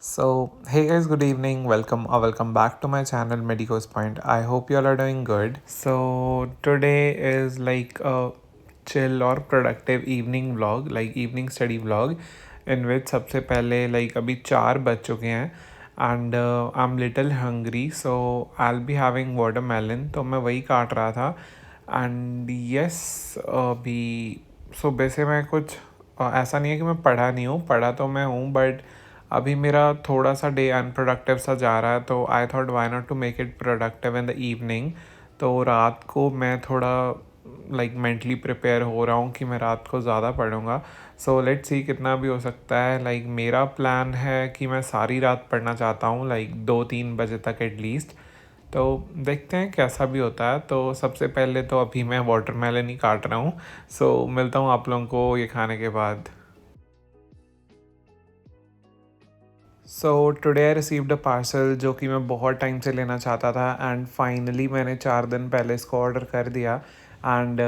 Hey guys, good evening. Welcome back to my channel Medicos Point. I hope you all are doing good. So today is like a chill or productive evening vlog, like evening study vlog, in which सबसे पहले like अभी 4 बज चुके हैं and I'm little hungry, so I'll be having watermelon. तो मैं वही काट रहा था and yes अभी सुबह से मैं कुछ ऐसा नहीं है कि मैं पढ़ा नहीं हूँ, पढ़ा तो मैं हूँ बट अभी मेरा थोड़ा सा डे अनप्रोडक्टिव सा जा रहा है, तो I thought why not to make it productive in the evening. तो रात को मैं थोड़ा लाइक मेंटली प्रिपेयर हो रहा हूँ कि मैं रात को ज़्यादा पढ़ूँगा। सो लेट्स सी कितना भी हो सकता है। लाइक मेरा प्लान है कि मैं सारी रात पढ़ना चाहता हूँ, लाइक 2-3 बजे तक एटलीस्ट। तो देखते हैं कैसा भी होता है। तो सबसे पहले तो अभी मैं वाटरमेलन ही काट रहा हूँ। सो मिलता हूँ आप लोगों को ये खाने के बाद। So today I received a parcel जो कि मैं बहुत टाइम से लेना चाहता था एंड फाइनली मैंने 4 दिन पहले इसको ऑर्डर कर दिया। And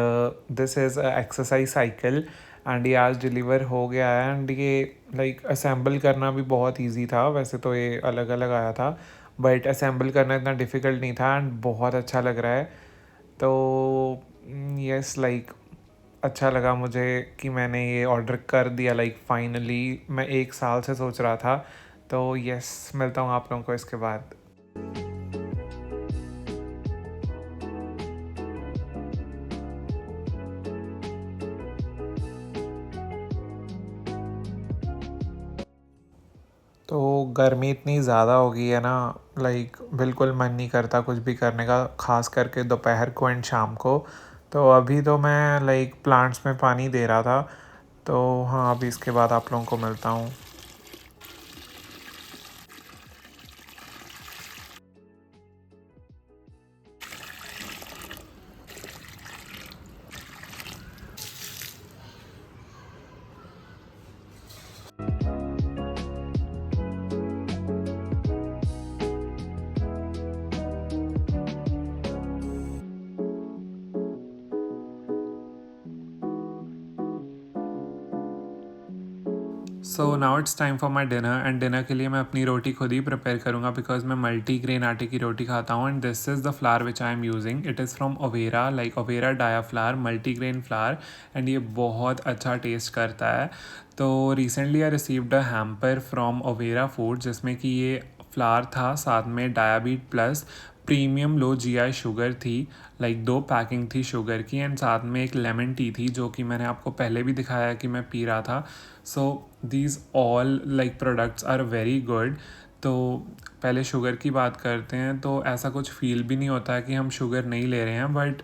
this is exercise cycle and ये आज डिलीवर हो गया है। एंड ये लाइक असेंबल करना भी बहुत इजी था, वैसे तो ये अलग अलग आया था बट असेंबल करना इतना डिफ़िकल्ट नहीं था एंड बहुत अच्छा लग रहा है। तो यस लाइक अच्छा लगा मुझे कि मैंने ये ऑर्डर कर दिया। लाइक फाइनली मैं 1 साल से सोच रहा था। तो यस, मिलता हूँ आप लोगों को इसके बाद। तो गर्मी इतनी ज़्यादा हो गई है ना, लाइक बिल्कुल मन नहीं करता कुछ भी करने का, ख़ास करके दोपहर को एंड शाम को। तो अभी तो मैं लाइक प्लांट्स में पानी दे रहा था। तो हाँ, अभी इसके बाद आप लोगों को मिलता हूँ। So now it's time for my dinner and dinner के लिए मैं अपनी रोटी खुद ही प्रिपेयर करूँगा बिकॉज मैं मल्टी ग्रेन आटे की रोटी खाता हूँ। And this is the flour which I am using. It is from Overa, like Overa डाया flour, multi grain flour. And ये बहुत अच्छा टेस्ट करता है। तो recently I received a hamper from Overa food जिसमें कि ये फ्लावर था, साथ में डायाबीट plus premium low GI sugar थी, लाइक 2 पैकिंग थी शुगर की। एंड साथ में एक लेमन टी थी जो कि मैंने आपको पहले भी दिखाया कि मैं पी रहा था। So these all like products are very good. तो पहले शुगर की बात करते हैं। तो ऐसा कुछ फील भी नहीं होता है कि हम शुगर नहीं ले रहे हैं, बट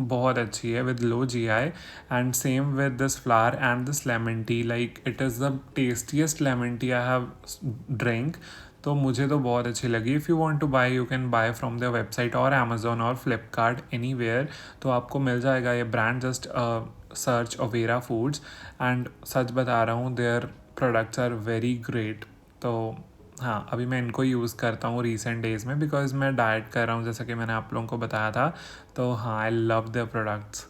बहुत अच्छी है with low G I. And same with this flour and this lemon tea, like it is the tastiest lemon tea I have drink. तो मुझे तो बहुत अच्छी लगी। If you want to buy you can buy from the website और Amazon और Flipkart anywhere. तो आपको मिल जाएगा ये brand, just search Overa foods. And सच बता रहा हूँ, their products are very great. तो हाँ, अभी मैं इनको यूज़ करता हूँ रिसेंट डेज़ में बिकॉज मैं डाइट कर रहा हूँ जैसा कि मैंने आप लोगों को बताया था। तो हाँ, आई लव द प्रोडक्ट्स।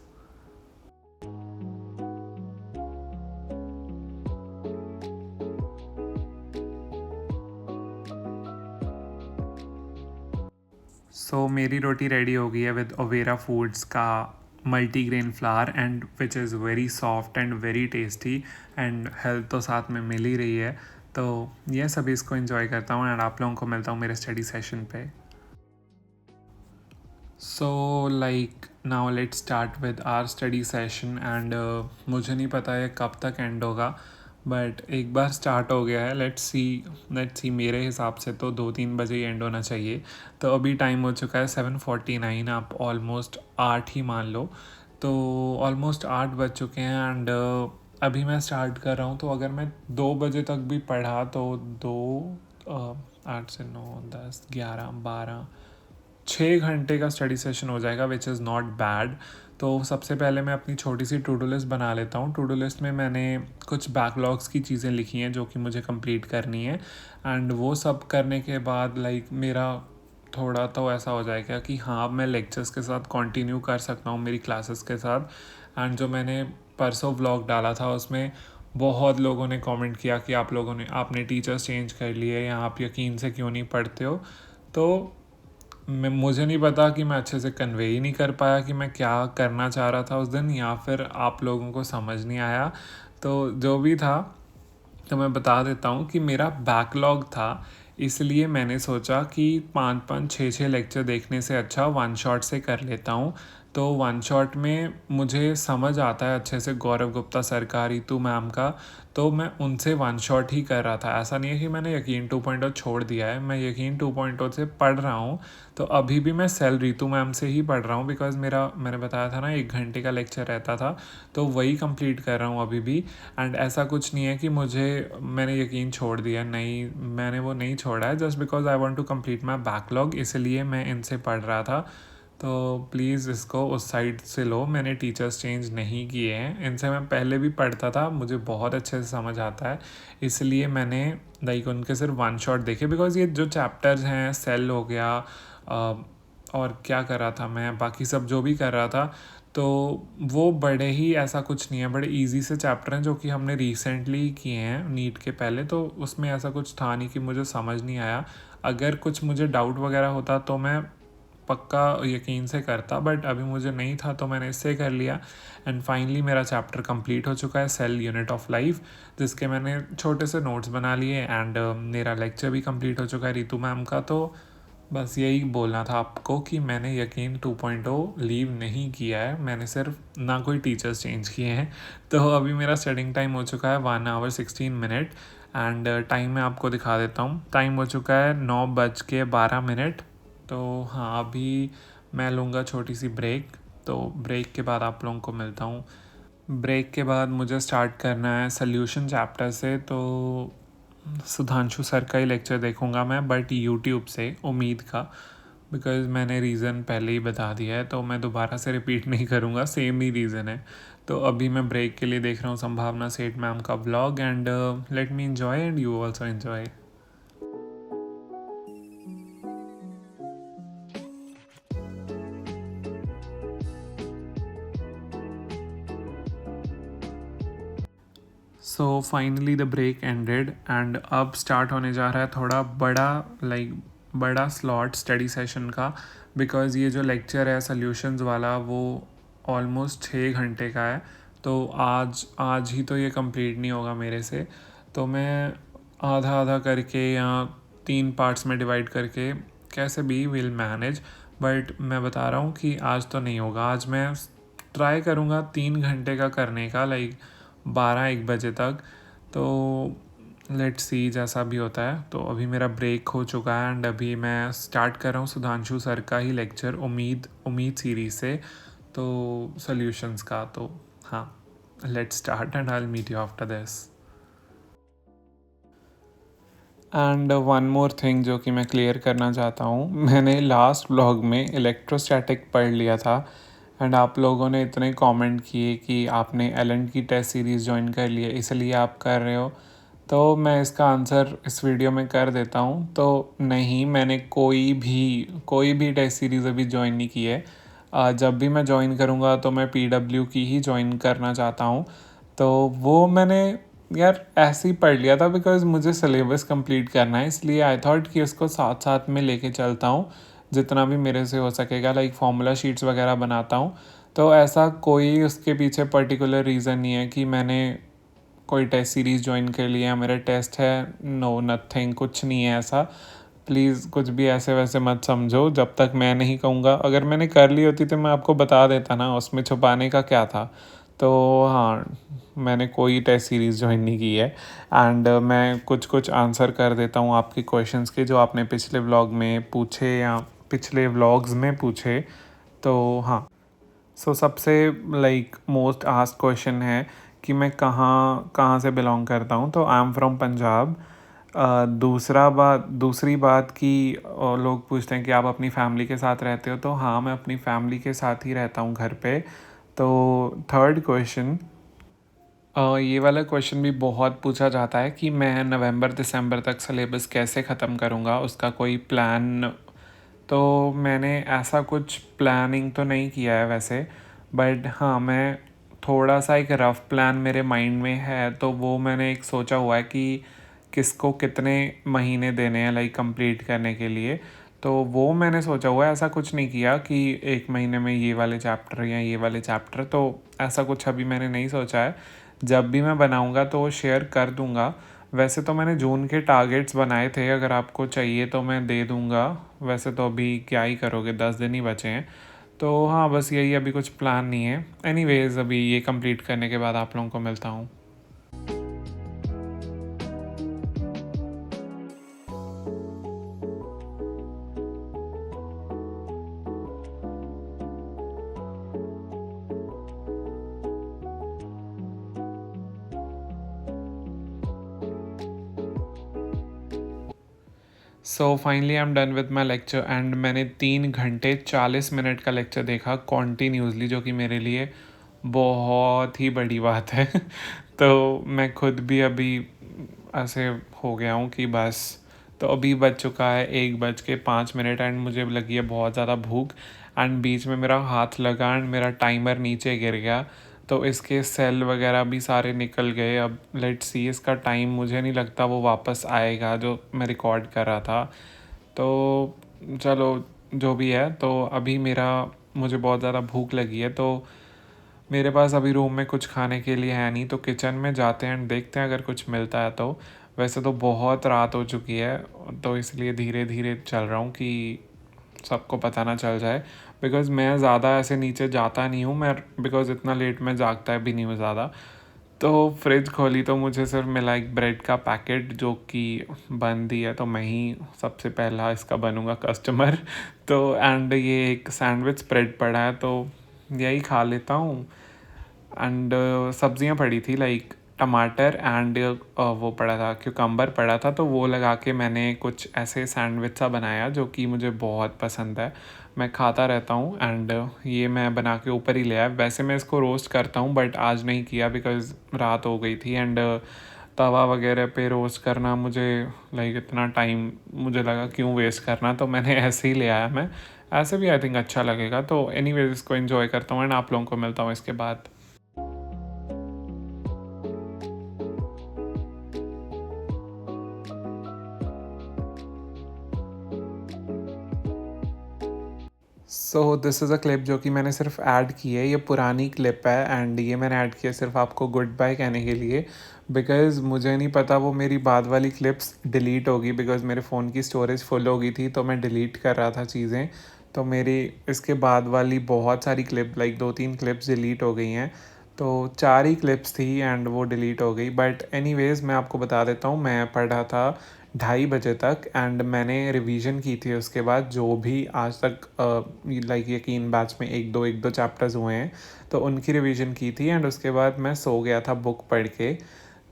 सो मेरी रोटी रेडी हो गई है विद ओवेरा फूड्स का multigrain flower and which is very soft and very tasty. And health तो साथ में मिल ही रही है। तो ये सभी इसको इन्जॉय करता हूँ एंड आप लोगों को मिलता हूँ मेरे स्टडी सेशन पे। So like now let start with our study session. And मुझे नहीं पता है कब तक एंड होगा, बट एक बार स्टार्ट हो गया है। लेट्स सी मेरे हिसाब से तो 2-3 बजे ही एंड होना चाहिए। तो अभी टाइम हो चुका है 7:49, आप ऑलमोस्ट 8 ही मान लो। तो ऑलमोस्ट 8 बज चुके हैं एंड अभी मैं स्टार्ट कर रहा हूँ। तो अगर मैं 2 बजे तक भी पढ़ा तो 6 घंटे का स्टडी सेशन हो जाएगा, विच इज़ नॉट बैड। तो सबसे पहले मैं अपनी छोटी सी टू डू लिस्ट बना लेता हूँ। टू डू लिस्ट में मैंने कुछ बैकलॉग्स की चीज़ें लिखी हैं जो कि मुझे कंप्लीट करनी है। एंड वो सब करने के बाद लाइक मेरा थोड़ा तो ऐसा हो जाएगा कि हाँ, अब मैं लेक्चर्स के साथ कंटिन्यू कर सकता हूँ मेरी क्लासेस के साथ। एंड जो मैंने परसों व्लॉग डाला था उसमें बहुत लोगों ने कमेंट किया कि आपने टीचर्स चेंज कर लिए या आप यकीन से क्यों नहीं पढ़ते हो। तो मुझे नहीं पता कि मैं अच्छे से कन्वे ही नहीं कर पाया कि मैं क्या करना चाह रहा था उस दिन, या फिर आप लोगों को समझ नहीं आया। तो जो भी था, तो मैं बता देता हूँ कि मेरा बैकलॉग था, इसलिए मैंने सोचा कि 5-5 6-6 लेक्चर देखने से अच्छा वन शॉट से कर लेता हूँ। तो वन शॉट में मुझे समझ आता है अच्छे से गौरव गुप्ता सर का, रितु मैम का। तो मैं उनसे वन शॉट ही कर रहा था। ऐसा नहीं है कि मैंने यकीन 2.0 छोड़ दिया है, मैं यकीन 2.0 से पढ़ रहा हूँ। तो अभी भी मैं सेल रितु मैम से ही पढ़ रहा हूँ, बिकॉज मैंने बताया था ना 1 घंटे का लेक्चर रहता था, तो वही कंप्लीट कर रहा हूँ अभी भी। एंड ऐसा कुछ नहीं है कि मैंने यकीन छोड़ दिया, नहीं, मैंने वो नहीं छोड़ा है। Just because I want to complete my backlog, इसलिए मैं इनसे पढ़ रहा था। तो प्लीज़ इसको उस साइड से लो, मैंने टीचर्स चेंज नहीं किए हैं, इनसे मैं पहले भी पढ़ता था, मुझे बहुत अच्छे से समझ आता है। इसलिए मैंने लाइक उनके सिर्फ वन शॉट देखे, बिकॉज ये जो चैप्टर्स हैं, सेल हो गया, और क्या कर रहा था मैं, बाकी सब जो भी कर रहा था, तो वो बड़े ही, ऐसा कुछ नहीं है, बड़े इजी से चैप्टर हैं जो कि हमने रिसेंटली किए हैं नीट के पहले। तो उसमें ऐसा कुछ था नहीं कि मुझे समझ नहीं आया। अगर कुछ मुझे डाउट वगैरह होता तो मैं पक्का यकीन से करता, बट अभी मुझे नहीं था तो मैंने इससे कर लिया। एंड फाइनली मेरा चैप्टर कंप्लीट हो चुका है, सेल यूनिट ऑफ लाइफ, जिसके मैंने छोटे से नोट्स बना लिए। एंड मेरा लेक्चर भी कंप्लीट हो चुका है रितु मैम का। तो बस यही बोलना था आपको कि मैंने यकीन 2.0 लीव नहीं किया है, मैंने सिर्फ ना कोई टीचर्स चेंज किए हैं। तो अभी मेरा स्टडिंग टाइम हो चुका है 1 hour 16 minute। एंड टाइम मैं आपको दिखा देता हूँ, टाइम हो चुका है 9:12। तो हाँ, अभी मैं लूँगा छोटी सी ब्रेक, तो ब्रेक के बाद आप लोगों को मिलता हूँ। ब्रेक के बाद मुझे स्टार्ट करना है सोल्यूशन चैप्टर से। तो सुधांशु सर का ही लेक्चर देखूँगा मैं, बट यूट्यूब से, उम्मीद का, बिकॉज़ मैंने रीज़न पहले ही बता दिया है, तो मैं दोबारा से रिपीट नहीं करूँगा, सेम ही रीज़न है। तो अभी मैं ब्रेक के लिए देख रहा हूँ संभावना सेठ मैम का blog. And let me enjoy and you also enjoy. So finally the break ended, and अब स्टार्ट होने जा रहा है थोड़ा बड़ा, बड़ा स्लॉट स्टडी सेशन का। बिकॉज़ ये जो लेक्चर है सॉल्यूशंस वाला, वो ऑलमोस्ट 6 घंटे का है। तो आज आज ही तो ये कंप्लीट नहीं होगा मेरे से। तो मैं आधा आधा करके या 3 पार्ट्स में डिवाइड करके कैसे भी विल मैनेज। बट मैं बता रहा हूँ कि आज तो नहीं होगा। आज मैं ट्राई करूँगा 3 घंटे का करने का, 12-1 बजे तक। तो लेट्स सी जैसा भी होता है। तो अभी मेरा ब्रेक हो चुका है, एंड अभी मैं स्टार्ट कर रहा हूँ सुधांशु सर का ही लेक्चर, उम्मीद सीरीज से, तो सॉल्यूशंस का। तो हाँ, let's start and I will meet you after this. And one more thing जो कि मैं क्लियर करना चाहता हूँ, मैंने लास्ट व्लॉग में इलेक्ट्रोस्टैटिक पढ़ लिया था। एंड आप लोगों ने इतने कमेंट किए कि आपने एलन की टेस्ट सीरीज़ ज्वाइन कर लिया, इसलिए आप कर रहे हो। तो मैं इसका आंसर इस वीडियो में कर देता हूँ। तो नहीं, मैंने कोई भी टेस्ट सीरीज़ अभी ज्वाइन नहीं की है। जब भी मैं ज्वाइन करूँगा तो मैं PW की ही ज्वाइन करना चाहता हूँ। तो वो मैंने यार ऐसे ही पढ़ लिया था, बिकॉज मुझे सिलेबस कंप्लीट करना है, इसलिए आई थॉट कि उसको साथ साथ में लेके चलता हूँ जितना भी मेरे से हो सकेगा। फार्मूला शीट्स वगैरह बनाता हूँ। तो ऐसा कोई उसके पीछे पर्टिकुलर रीज़न नहीं है कि मैंने कोई टेस्ट सीरीज़ ज्वाइन कर लिया, मेरा टेस्ट है, नो, नथिंग, कुछ नहीं है ऐसा। प्लीज़ कुछ भी ऐसे वैसे मत समझो जब तक मैं नहीं कहूँगा। अगर मैंने कर ली होती तो मैं आपको बता देता ना, उसमें छुपाने का क्या था। तो हाँ, मैंने कोई टेस्ट सीरीज़ ज्वाइन नहीं की है। एंड मैं कुछ कुछ आंसर कर देता हूँ आपके क्वेश्चंस के, जो आपने पिछले व्लॉग में पूछे या पिछले व्लॉग्स में पूछे। तो हाँ, सो सबसे मोस्ट आस्क्ड क्वेश्चन है कि मैं कहाँ कहाँ से बिलोंग करता हूँ। तो आई एम फ्रॉम पंजाब। दूसरी बात कि लोग पूछते हैं कि आप अपनी फैमिली के साथ रहते हो। तो हाँ, मैं अपनी फैमिली के साथ ही रहता हूँ घर पे। तो थर्ड क्वेश्चन, ये वाला क्वेश्चन भी बहुत पूछा जाता है कि मैं नवंबर दिसंबर तक सिलेबस कैसे ख़त्म करूँगा, उसका कोई प्लान। तो मैंने ऐसा कुछ प्लानिंग तो नहीं किया है वैसे, बट हाँ, मैं थोड़ा सा एक रफ़ प्लान मेरे माइंड में है, तो वो मैंने एक सोचा हुआ है कि किसको कितने महीने देने हैं लाइक कंप्लीट करने के लिए। तो वो मैंने सोचा हुआ है, ऐसा कुछ नहीं किया कि 1 महीने में ये वाले चैप्टर या ये वाले चैप्टर, तो ऐसा कुछ अभी मैंने नहीं सोचा है। जब भी मैं बनाऊँगा तो शेयर कर दूँगा। वैसे तो मैंने जून के टारगेट्स बनाए थे, अगर आपको चाहिए तो मैं दे दूँगा। वैसे तो अभी क्या ही करोगे, 10 दिन ही बचे हैं। तो हाँ, बस यही, अभी कुछ प्लान नहीं है। एनीवेज़ अभी ये कंप्लीट करने के बाद आप लोगों को मिलता हूँ। So finally I am done with my lecture and मैंने 3 घंटे 40 मिनट का लेक्चर देखा कॉन्टीन्यूसली, जो कि मेरे लिए बहुत ही बड़ी बात है। तो मैं खुद भी अभी ऐसे हो गया हूँ कि बस। तो अभी बज चुका है 1:05 एंड मुझे लगी है बहुत ज़्यादा भूख, एंड बीच में मेरा हाथ लगा एंड मेरा टाइमर नीचे गिर गया, तो इसके सेल वगैरह भी सारे निकल गए। अब लेट्स सी, इसका टाइम मुझे नहीं लगता वो वापस आएगा जो मैं रिकॉर्ड कर रहा था। तो चलो, जो भी है, तो अभी मुझे बहुत ज़्यादा भूख लगी है, तो मेरे पास अभी रूम में कुछ खाने के लिए है नहीं, तो किचन में जाते हैं एंड देखते हैं अगर कुछ मिलता है तो। वैसे तो बहुत रात हो चुकी है, तो इसलिए धीरे धीरे चल रहा हूँ कि सबको पता ना चल जाए, बिकॉज़ मैं ज़्यादा ऐसे नीचे जाता नहीं हूँ मैं, बिकॉज़ इतना लेट में जागता भी नहीं हूँ ज़्यादा। तो फ्रिज खोली तो मुझे सिर्फ मिला एक ब्रेड का पैकेट, जो कि बंद ही है, तो मैं ही सबसे पहला इसका बनूंगा कस्टमर। तो एंड ये एक सैंडविच स्प्रेड पड़ा है, तो यही खा लेता हूँ। एंड सब्जियां पड़ी थी लाइक टमाटर एंड वो पड़ा था, क्यूकम्बर पड़ा था, तो वो लगा के मैंने कुछ ऐसे सैंडविच सा बनाया जो कि मुझे बहुत पसंद है। मैं खाता रहता हूँ एंड ये मैं बना के ऊपर ही ले आया। वैसे मैं इसको रोस्ट करता हूँ बट आज नहीं किया बिकॉज़ रात हो गई थी, एंड तवा वगैरह पे रोस्ट करना मुझे लाइक इतना टाइम मुझे लगा क्यों वेस्ट करना, तो मैंने ऐसे ही ले आया। मैं ऐसे भी आई थिंक अच्छा लगेगा, तो एनीवेज इसको एंजॉय करता हूँ एंड आप लोगों को मिलता हूँ इसके बाद। So this is a clip जो कि मैंने सिर्फ ऐड की है, ये पुरानी क्लिप है एंड ये मैंने ऐड किया सिर्फ आपको गुड बाय कहने के लिए, बिकॉज़ मुझे नहीं पता वो मेरी बाद वाली क्लिप्स डिलीट होगी, बिकॉज़ मेरे फ़ोन की स्टोरेज फुल हो गई थी, तो मैं डिलीट कर रहा था चीज़ें। तो मेरी इसके बाद वाली बहुत सारी क्लिप लाइक 2-3 क्लिप्स डिलीट हो गई हैं, तो 4 ही क्लिप्स थी एंड वो डिलीट हो गई। बट एनीवेज़ मैं आपको बता देता हूँ, मैं पढ़ा था 2:30 बजे तक एंड मैंने रिवीजन की थी उसके बाद, जो भी आज तक लाइक यकीन बैच में एक दो चैप्टर्स हुए हैं, तो उनकी रिवीजन की थी एंड उसके बाद मैं सो गया था बुक पढ़ के।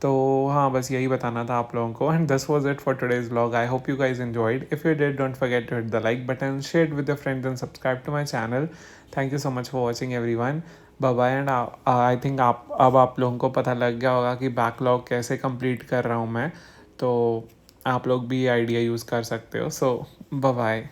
तो हाँ, बस यही बताना था आप लोगों को, and this was it for today's vlog. I hope you guys enjoyed. If you did, don't forget to hit the like button, share it with your friends and subscribe to my channel. Thank you so much for watching everyone. Bye bye. And I think आप लोगों को पता लग गया होगा कि backlog कैसे complete कर रहा हूँ मैं, तो आप लोग भी ये आइडिया यूज़ कर सकते हो। सो बाय बाय।